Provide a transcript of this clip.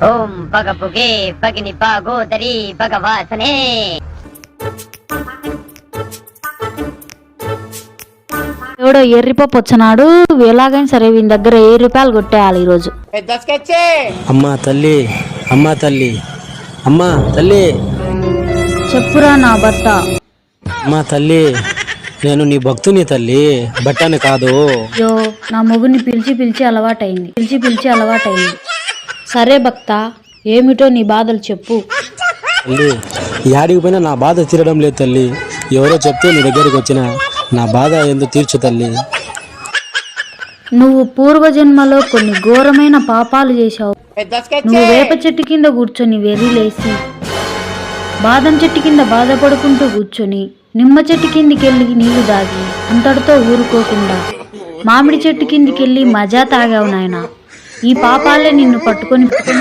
ఓం పగపుగే పగిని పాగోదరి భగవాసనే. ఎవడో ఎర్రిపప్పు వచ్చినాడు, ఎలాగైనా సరే వీని దగ్గర 1000 రూపాయలు కొట్టేయాలి ఈరోజు. అమ్మా తల్లి, అమ్మా తల్లి, అమ్మా తల్లి, చెప్పురా నా భర్త. అమ్మా తల్లి, నేను నీ భక్తుని తల్లి, బట్టని కాదు. అయ్యో, నా మొగుని పిలిచి అలవాటైంది. సరే భక్త, ఏమిటో నీ బాధలు చెప్పు. తల్లి, యాడికి పోయినా నా బాధ తీరడం లేదు తల్లి. ఎవరో చెప్తే నీ దగ్గరికి వచ్చిన నా బాధ ఎందుకు తీర్చు తల్లి. నువ్వు పూర్వజన్మలో కొన్ని ఘోరమైన పాపాలు చేశావు. నువ్వు వేప చెట్టు కింద కూర్చొని వెర్రిలేసి, బాదం చెట్టు కింద బాధపడుకుంటూ కూర్చొని, నిమ్మ చెట్టు కిందికెళ్ళి నీళ్లు దాగి అంతటితో ఊరుకోకుండా మామిడి చెట్టు కిందికెళ్ళి మజా తాగావు నాయనా. ఈ పాపాలే నిన్ను పట్టుకొని